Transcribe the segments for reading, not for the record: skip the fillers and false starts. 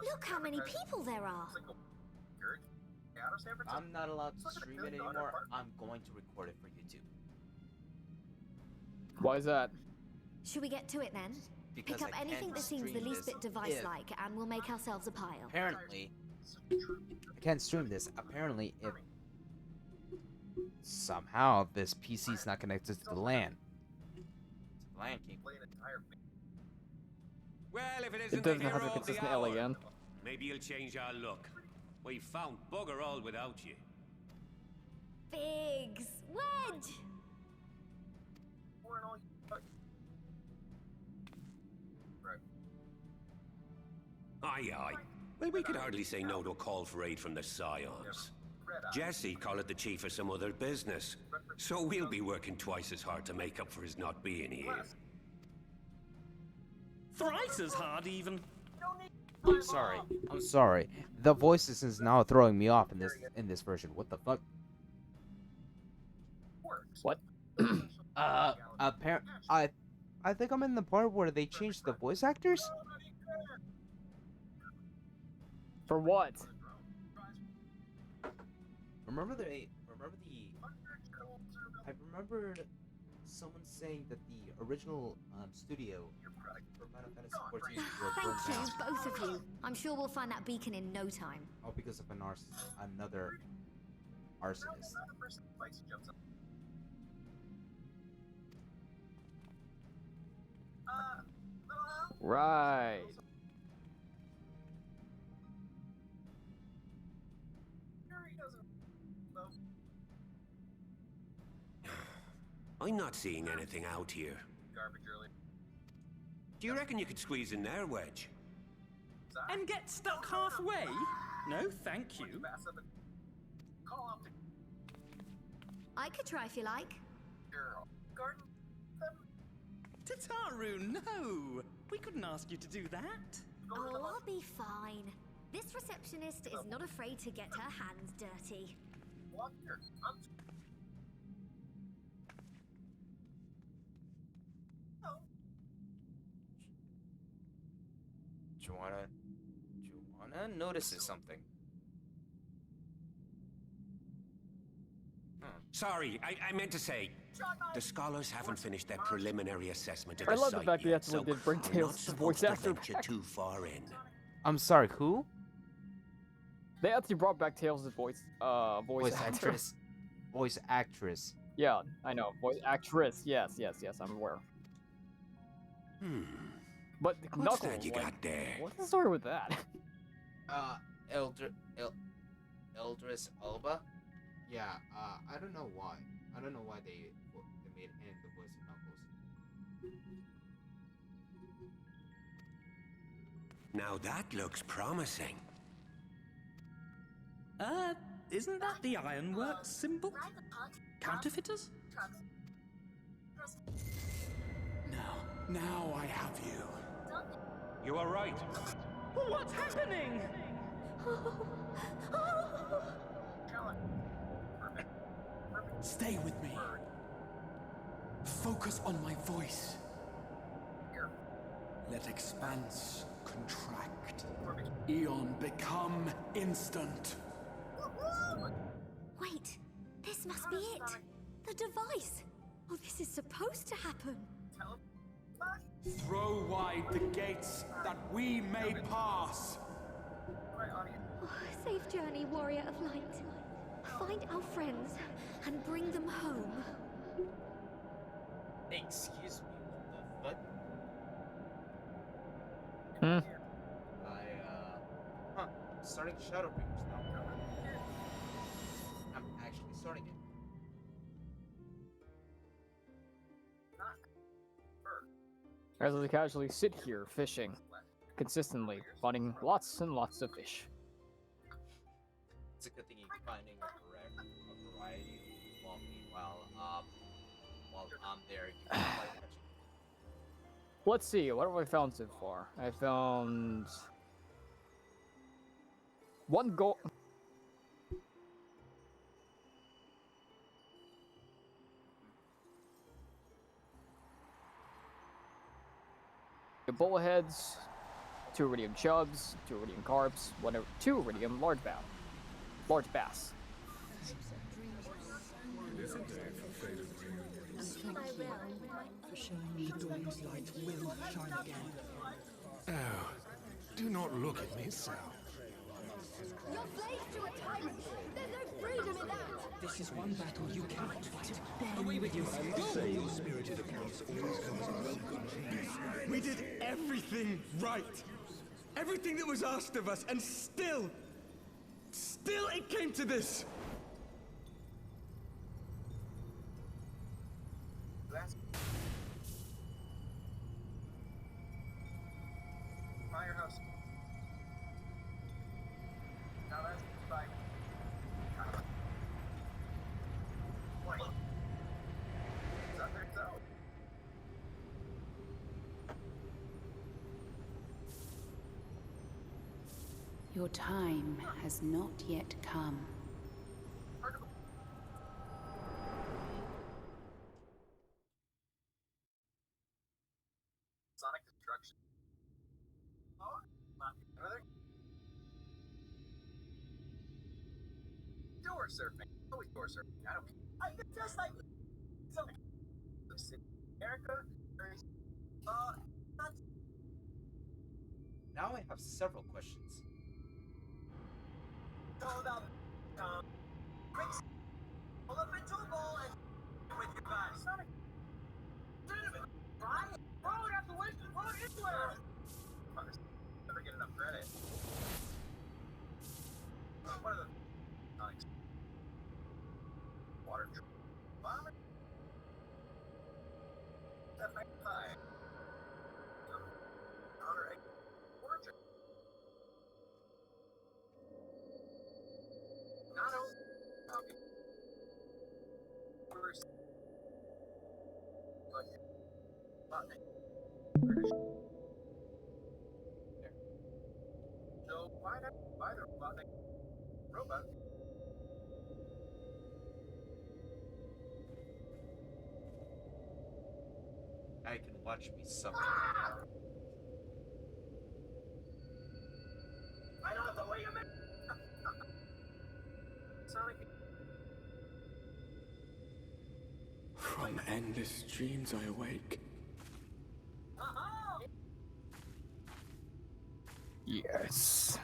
Look how many people there are. I'm not allowed to stream it anymore. I'm going to record it for YouTube. Why is that? Should we get to it then? Because Pick up I anything can't that seems the stream least this bit device-like, and we'll make ourselves a pile. Apparently, I can't stream this. Apparently, if somehow this PC is not connected to the LAN. To the LAN cable. Well, if it It isn't the doesn't have hero a of the consistent hour, LAN. maybe you'll change our look. We've found bugger all without you. Biggs! Wedge! Aye, aye. Well, we could hardly say no to a call for aid from the Scions. Jesse called it the chief of some other business, so we'll be working twice as hard to make up for his not being here. Thrice as hard, even. I'm sorry. I'm sorry. The voices is now throwing me off in this version. What the fuck? What? I think I'm in the part where they changed the voice actors. For what? I remembered someone saying that the original studio for Final Fantasy XIV were burned Thank you, down. both of you. I'm sure we'll find that beacon in no time. Oh, because of another arsonist. Right. I'm not seeing anything out here. Do you reckon you could squeeze in there, Wedge? And get stuck halfway? No, thank you. I could try if you like. Tataru, no! We couldn't ask you to do that. Oh, I'll be fine. This receptionist is not afraid to get her hands dirty. Joanna notices something. Sorry, I meant to say, the scholars haven't finished their preliminary assessment of I the love the site fact they yet, actually so did bring we're Tails' not the voice supposed to actor venture back. too far in. I'm sorry, who? They actually brought back Tails' voice actor. Voice actress. Yeah, I know. Voice actress. Yes, I'm aware. But What's Knuckles, that you like, got there? what's the story with that? Eldris Alba? Yeah, I don't know why. I don't know why they made him the voice of Knuckles. Now that looks promising. Isn't that the Ironworks symbol? Counterfeiters? Now I have you. You are right. What's happening? Stay with me. Focus on my voice. Let expanse contract. Eon become instant. Wait, this must be it. The device. Oh, this is supposed to happen. Throw wide the gates that we may pass. Oh, safe journey, warrior of light. Find our friends and bring them home. Excuse me, what the fuck? Hmm. Starting Shadowbringers now. I'm actually starting it. As we casually sit here fishing, consistently finding lots and lots of fish. It's a good thing you're finding a variety while I'm there. You can play catching. Let's see, what have I found so far? I found one gold. Bullheads, 2 iridium chubs, 2 iridium carps, 2 iridium large bass. For showing me the dawn's light will shine again. Oh, do not look at me so. You're slaves to a tyrant! There's no freedom in that! This is one battle you cannot fight. Away with you! Spirited approach always comes in well. We did everything right. Everything that was asked of us, and still it came to this. Firehouse. Now that's right. What? Is that there? So. Your time has not yet come. Sonic destruction. Oh, another. Door surfing. Always door surfing. I don't. I just like something. America. Now I have several questions. Hold up. Mix. Pull up into a ball and with your guys. Sonic. Right? Throw it out the window. Throw it anywhere. Never get enough credit. What are the Sonics? Water. Bomber. FXI. Counter egg. Origin. Not only. Okay. First. Okay. Botany. British. There. So why not buy the robotic robot? I can watch me suffer. I know the way you make. Sonic. From endless dreams I awake. Yes.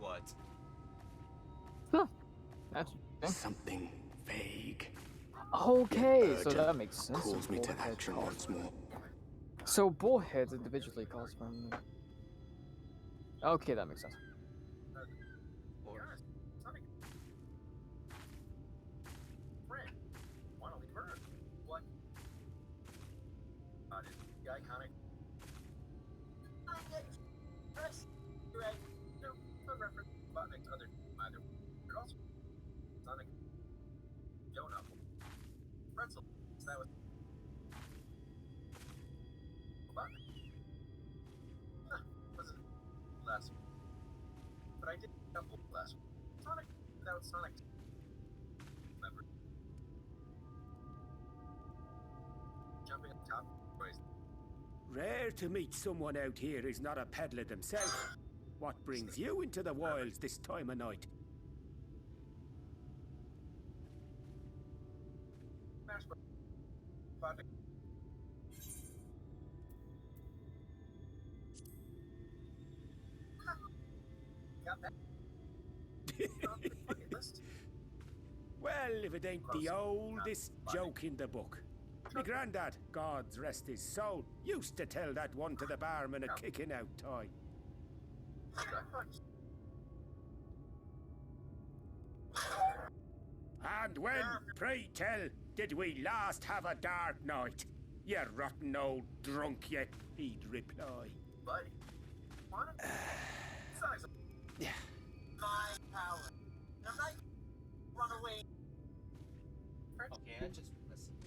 What? Huh. That's interesting. Something vague. Okay, so Urgent that makes sense. calls me to Bullhead action calls- once more. So bullheads individually calls from. Okay, that makes sense. Or Sonic. Friend. Wanna leave her? What? The iconic. Press. Right. No, no reference. But next other either. But also Sonic. Donut. Pretzel. So that was. Button. Huh, wasn't last week. But I did a couple last week. Sonic without Sonic. Remember. Jumping on top of boys. Rare to meet someone out here who's not a peddler themselves. What brings you into the wilds this time of night? Smash Bros. Project. Got that? On the fucking list. Well, if it ain't the oldest joke in the book. My granddad, God's rest his soul, used to tell that one to the barman at kicking out time. And when, pray tell, did we last have a dark night? You rotten old drunk yet, he'd reply. Buddy. Wanna? Size. Yeah. My power. Now, right? Run away. Okay, I just listened.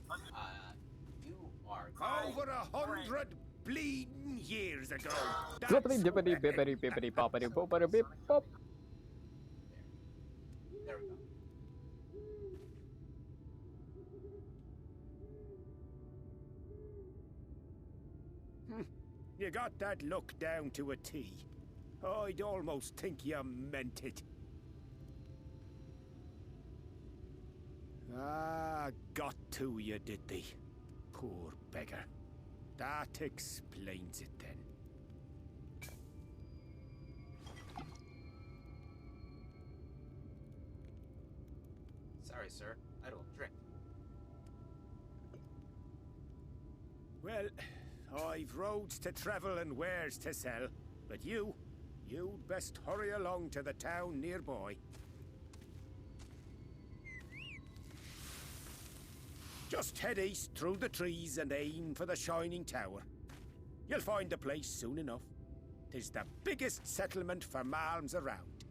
You are. Over 100 bleeding years ago. Flippity dippity bippity bippity boppity boppity bip bop. There we go. You got that look down to a T. I'd almost think you meant it. Ah, got to you, did they? Poor beggar. That explains it then. Sorry, sir. I don't drink. Well, I've roads to travel and wares to sell, but you'd best hurry along to the town nearby. Just head east through the trees and aim for the Shining Tower. You'll find the place soon enough. 'Tis the biggest settlement for malms around.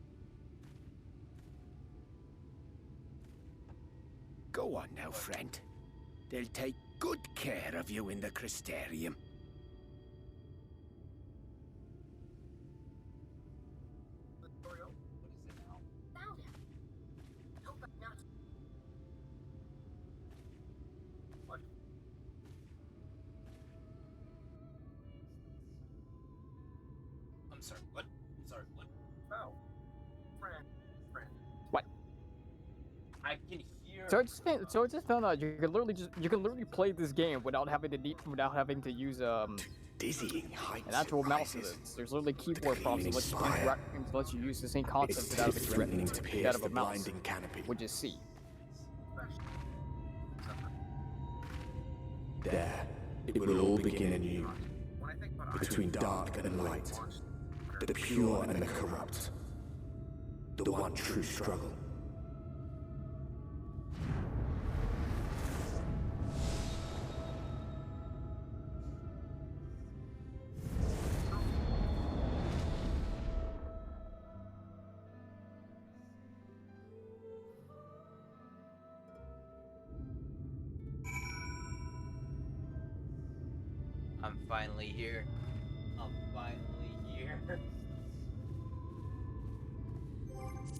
Go on now, friend. They'll take good care of you in the Crystarium. I'm sorry, what? I'm sorry, what? Oh. Friend. What? I can hear. So I just found out you can literally play this game without having to use Dizzying heights. an actual mouse. There's literally keyboard prompts that let you use the same concept without having to get out of a mouse, which is C. There, it will all begin anew. Between dark and light, the pure and the corrupt, the one true struggle. I'm finally here. I'm finally here.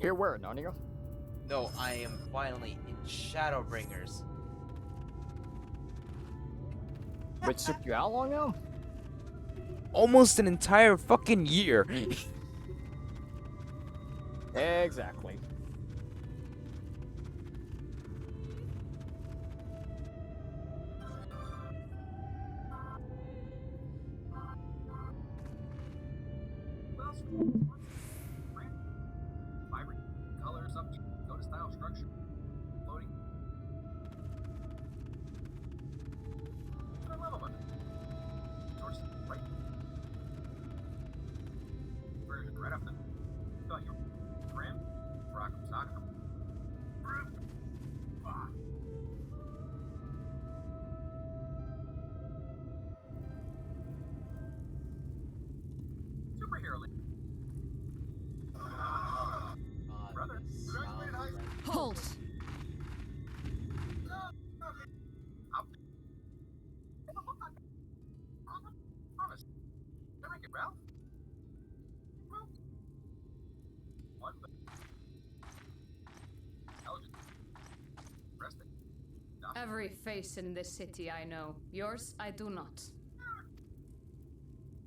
Here where, Nanigo? No, I am finally in Shadowbringers. Which took you how long now? Almost an entire fucking year. Exactly. Vibrant colors, up go to style, structure, floating. What I love about it. Source right. Version right up the. Thought you were Graham, Rock'em Sock'em. Superhero League. Brother, graduated high school. Halt! Honest. Did I make it, Ralph? Well, one, but intelligent. Rested. Every face in this city I know. Yours, I do not.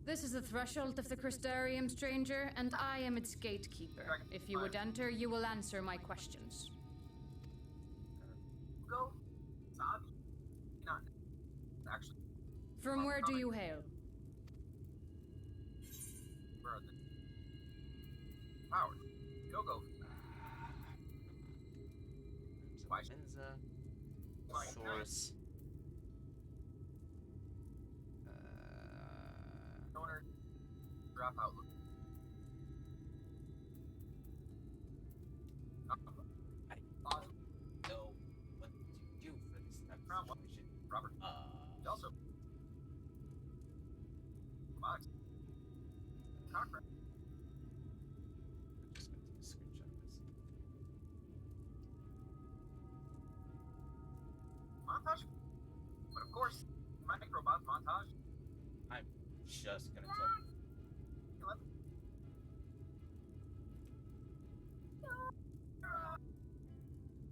This is the threshold of the Crystarium, stranger, and I am its gatekeeper. If you would enter, you will answer my questions. Go. Sabi. Not actually. From where do you hail? Where are the powers? Go. Source. Owner. Drop out. I know what to do for this type of situation. Robert. Also. Box. Cockroach. I'm just gonna take a screenshot of this. Montage. But of course, microbot montage. I'm just gonna tell you.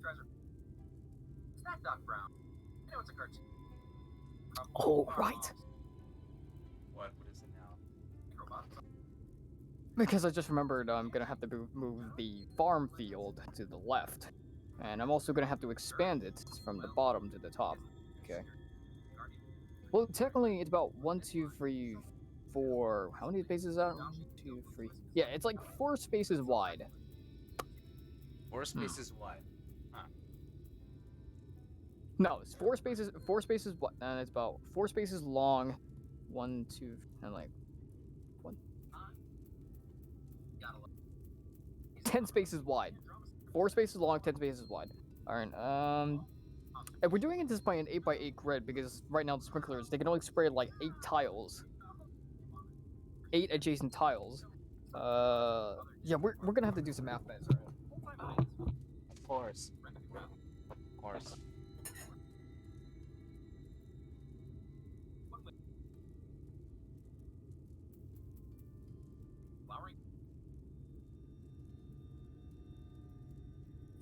Treasure. Snack Doc Brown. I know it's a cartoon. Oh, right. What is it now? Microbot. Because I just remembered I'm gonna have to move the farm field to the left. And I'm also gonna have to expand it from the bottom to the top. Okay. Well, technically, it's about 1, 2, 3, 4. How many spaces is that? 1, 2, 3. Yeah, it's like 4 spaces wide. 4 spaces wide. Huh. No, it's 4 spaces. 4 spaces. And it's about 4 spaces long. 1, 2, and like 1. 10 spaces wide. 4 spaces long, 10 spaces wide. Alright, if we're doing it this by an 8x8 grid, because right now the sprinklers, they can only spray like 8 tiles. 8 adjacent tiles. Yeah, we're gonna have to do some math bets. Of course. Of course.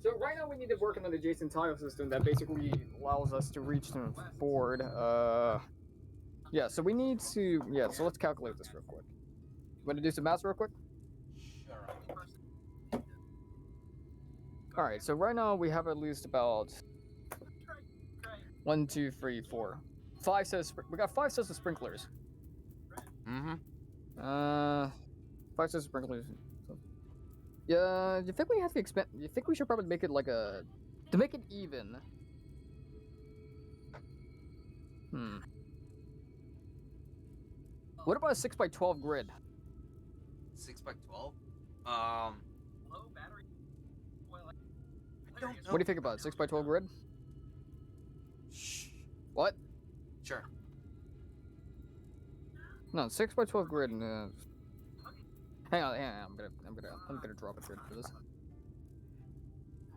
So right now we need to work on an adjacent tile system that basically allows us to reach them forward. Yeah, so we need to, yeah, so let's calculate this real quick. You want to do some math real quick? Sure. Alright, so right now we have at least about 1, 2, 3, 4. 5 sets, we got 5 sets of sprinklers. Mm-hmm. 5 sets of sprinklers. Yeah, you think we have to expand? You think we should probably make it like a, to make it even? What about a 6x12 grid? 6x12? What do you think about it? 6x12 grid? Shh. What? Sure. No, 6x12 grid. Hang on, I'm gonna drop a grid for this.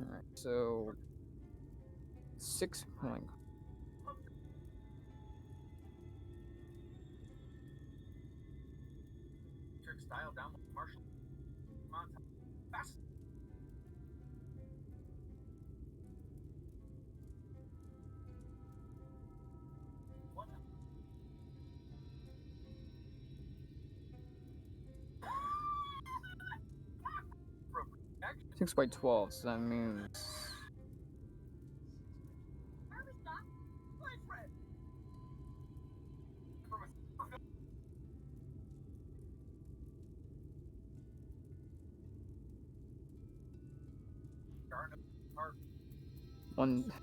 All right, so 6. Hang Style down Marshall. Come on, fast. What? 6x12, so that means.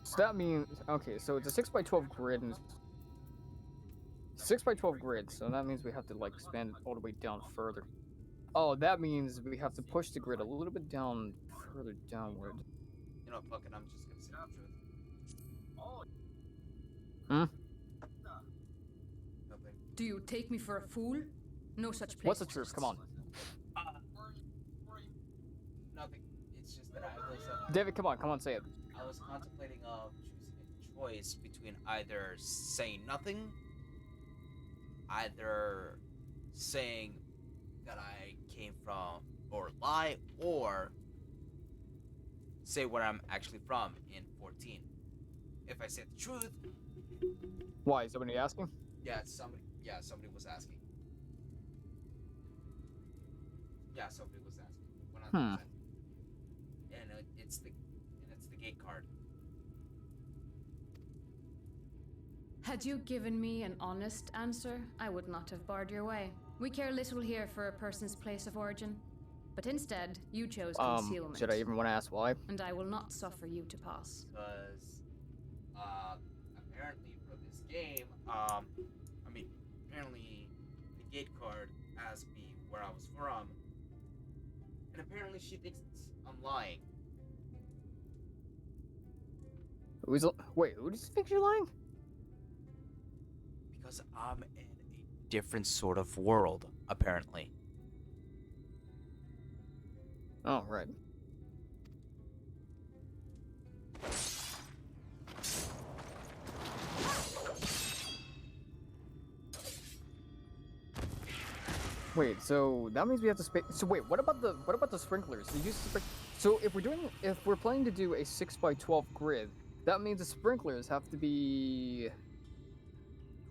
So that means, okay, so it's a 6x12 grid, and 6x12 grid, so that means we have to like expand it all the way down further. Oh, that means we have to push the grid a little bit down, further downward. You know, fuck it, I'm just gonna say the truth. Hmm? Nothing. Do you take me for a fool? No such place. What's the truth? Come on. Nothing. It's just that I was David, come on, say it. I was contemplating of choosing a choice between either saying nothing, either saying that I came from, or lie, or say where I'm actually from in 14. If I say the truth. Why? Is somebody asking? Yeah, somebody was asking. Yeah, somebody was asking. 100%. And it's the gate card. Had you given me an honest answer, I would not have barred your way. We care little here for a person's place of origin. But instead, you chose concealment. Should I even want to ask why? And I will not suffer you to pass. Because, apparently for this game, apparently the gate card asked me where I was from. And apparently she thinks I'm lying. Wait, who does she think you're lying? Because I'm in a different sort of world, apparently. Oh, right. Wait, so that means we have to so wait, what about the sprinklers? So if we're planning to do a 6x12 grid, that means the sprinklers have to be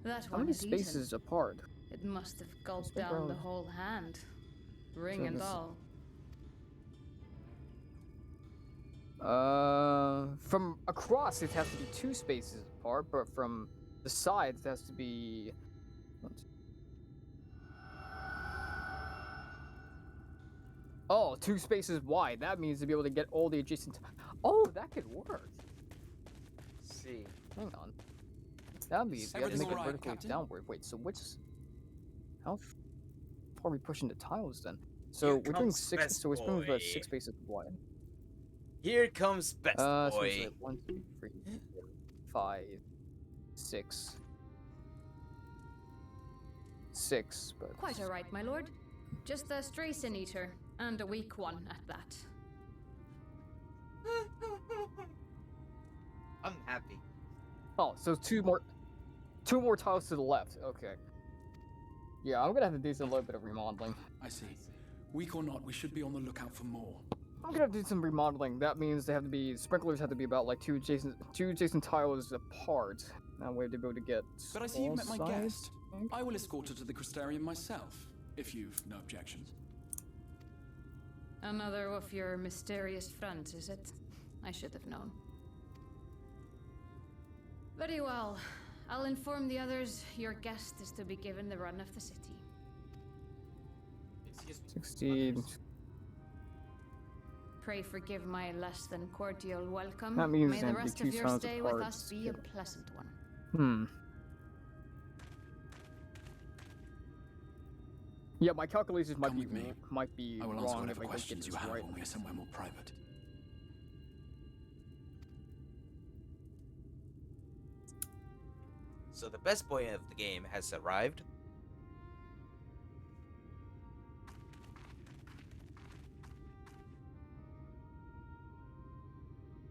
That how many spaces apart? It must have gulped down the whole hand. Ring and all. From across it has to be 2 spaces apart, but from the sides it has to be. Oh, 2 spaces wide. That means to be able to get all the adjacent. Oh, that could work. See. Hang on. That means we have to make it Everything all right, vertically Captain? downward. Wait, so which? How far are we pushing the tiles then? So Here we're doing comes 6. best So we're spending about boy. 6 spaces wide. Here comes best So boy. it's like 1, 2, 3, 4, 5, 6. 6, but Quite all right, my lord. Just a stray sin eater, and a weak one at that. I'm happy. oh, so 2 more tiles to the left. Okay. Yeah, I'm gonna have to do some little bit of remodeling. I see. Weak or not, we should be on the lookout for more. I'm gonna have to do some remodeling. That means they have to be sprinklers have to be about like two adjacent tiles apart. That way to be able to get. But I see you've met my sides, guest. I think. I will escort her to the Crystarium myself, if you've no objections. Another of your mysterious friends, is it? I should have known. Very well. I'll inform the others your guest is to be given the run of the city. Excuse me. 16. Pray forgive my less than cordial welcome. That means May there the have to be rest 2 of your tiles stay apart. with us be a pleasant one. Yeah, my calculations might Come be with me. I will answer wrong if whatever I don't get questions this you have right. when we are somewhere more private. So the best boy of the game has arrived.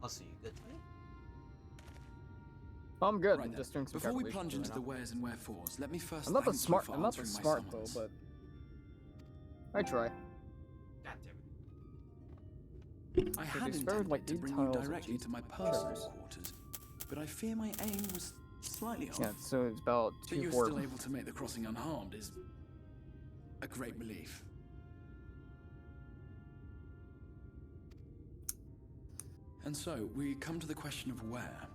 Also, you good, Tony? I'm good. Right I'm then. just doing some Before we calculations plunge into right the now. wheres and wherefores, let me first I'm not the thank smart. you for I'm not the answering my smart though, summons. but I try. God damn it. I So had they spared, intended like, to 8 bring you tiles directly to my adjacent personal treasures. quarters, but I fear my aim was slightly off. Yeah, so it's about But 2, you're 4. still able to make the crossing unharmed is a great relief. And so, we come to the question of where.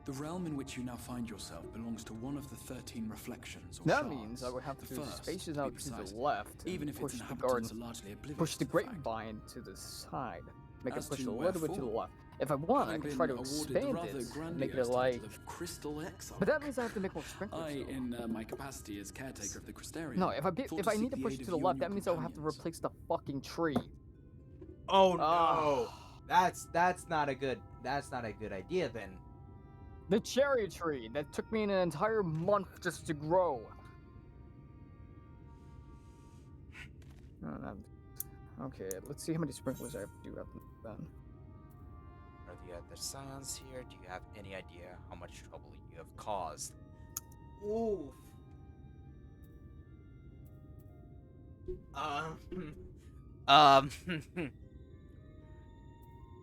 The realm in which you now find yourself belongs to one of the 13 reflections, or That shards. means I would have to The do first, spaces be out to precise, the left, even and if push its the inhabitants garden, are largely oblivious push the to the fact. grapevine to the side, make As it push to a little bit to the wherefore, left. If I want, I having can try been to awarded the expand rather it, and grandiose make it like. title of Crystal Exarch. But that means I have to make more sprinklers. I, though. in my capacity as caretaker of the Crystarium, No, if I thought if I need seek to push aid it of to the you left, and that your means I'll have to companions. replace the fucking tree. Oh Ah. no, that's not a good idea then. The cherry tree that took me an entire month just to grow. Okay, let's see how many sprinklers I have to do after that. Are the other sons here? Do you have any idea how much trouble you have caused? Ooh.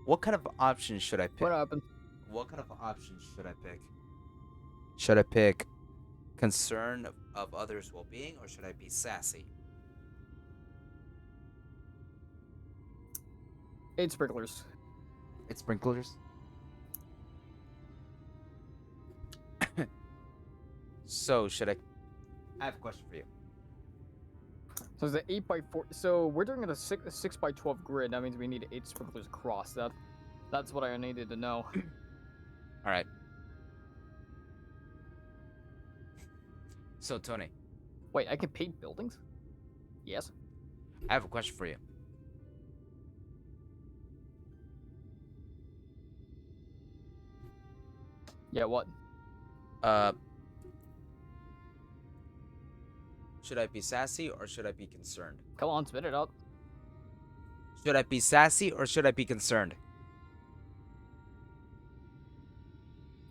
What kind of options should I pick? What happened? What kind of options should I pick? Should I pick concern of others' well-being, or should I be sassy? 8 sprinklers. It's sprinklers. So should I have a question for you. So it's an 8x4. So we're doing it a 6x12 grid. That means we need 8 sprinklers across. That's what I needed to know. All right. So Tony, Wait, I can paint buildings? Yes. I have a question for you. Yeah. What? Should I be sassy or should I be concerned? Come on, spit it out. Should I be sassy or should I be concerned?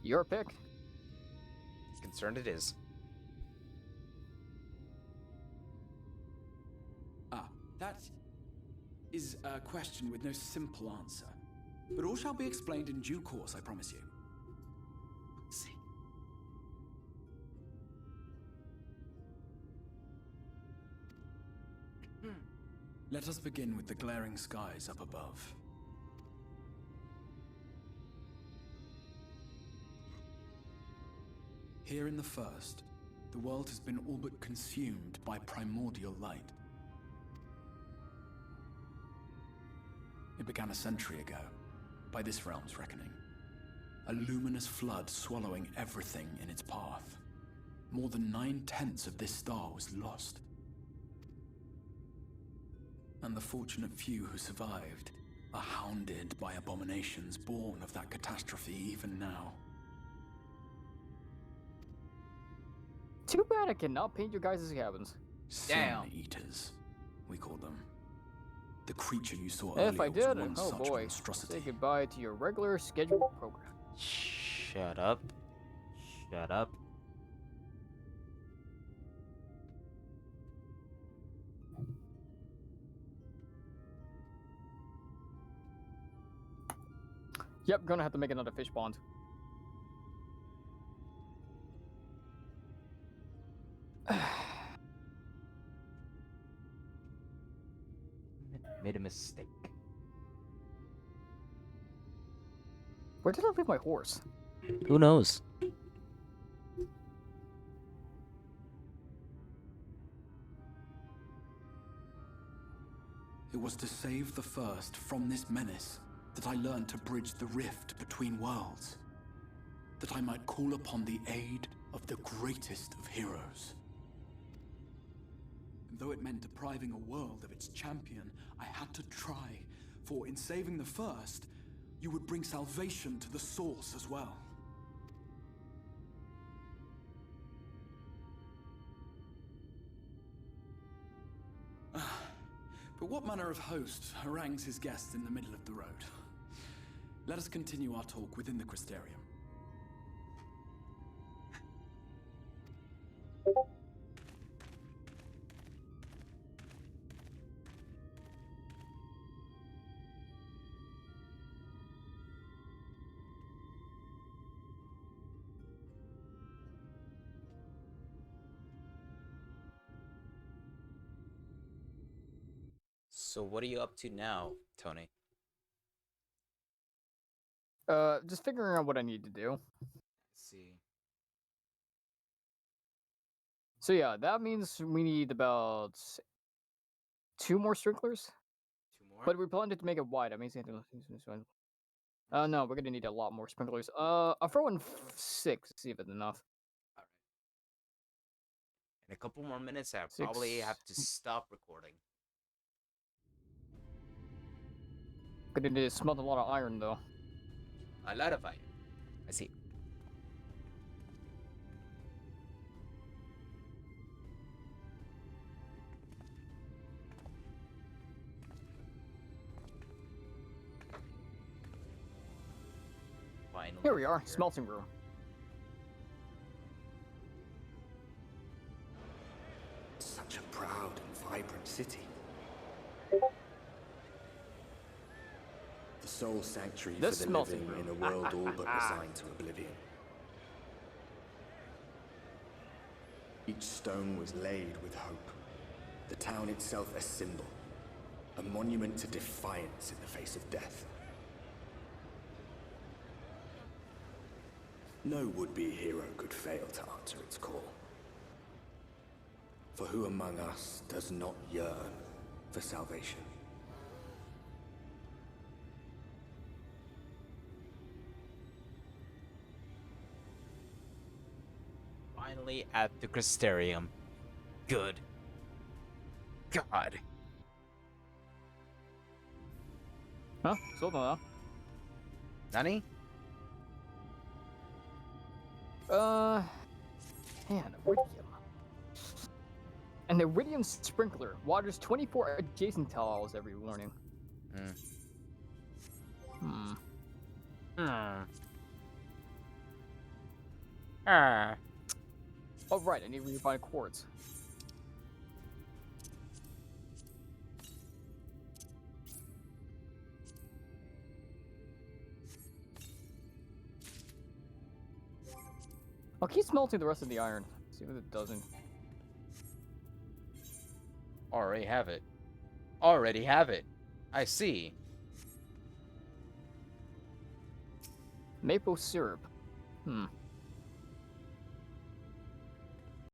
Your pick. Concerned it is. That is a question with no simple answer. But all shall be explained in due course, I promise you. See. Let us begin with the glaring skies up above. Here in the first, the world has been all but consumed by primordial light. It began a century ago, by this realm's reckoning. A luminous flood swallowing everything in its path. More than 9/10 of this star was lost. And the fortunate few who survived are hounded by abominations born of that catastrophe even now. Too bad I cannot paint your guys' cabins. Damn. Sin eaters, we call them. The creature you saw If earlier I did, was one oh such boy, monstrosity. say goodbye to your regular scheduled program. Shut up. Shut up. Yep, gonna have to make another fish pond. Made a mistake. Where did I leave my horse? Who knows? It was to save the first from this menace that I learned to bridge the rift between worlds. That I might call upon the aid of the greatest of heroes. And though it meant depriving a world of its champion, I had to try, for in saving the first, you would bring salvation to the source as well. But what manner of host harangues his guests in the middle of the road? Let us continue our talk within the Crystarium. So what are you up to now, Tony? Just figuring out what I need to do. Let's see. So yeah, that means we need about 2 more sprinklers. 2 more? But we planned it to make it wide. I mean, no, we're gonna need a lot more sprinklers. I'll throw in 6, see if it's enough. Alright. In a couple more minutes, I 6. probably have to stop recording. Gonna need to smelt a lot of iron, though. A lot of iron. I see. Finally. Here we are, smelting room. Such a proud and vibrant city. The sole sanctuary This for the smelting living room. in a world all but resigned to oblivion. Each stone was laid with hope. The town itself a symbol. A monument to defiance in the face of death. No would-be hero could fail to answer its call. For who among us does not yearn for salvation? Finally at the Crystarium. Good. God. Huh? Sold on Nani? Man, iridium. An iridium sprinkler waters 24 adjacent tiles every morning. Oh right, I need to refine quartz. I'll keep smelting the rest of the iron. See if it doesn't. Already have it. already have it. I see. Maple syrup.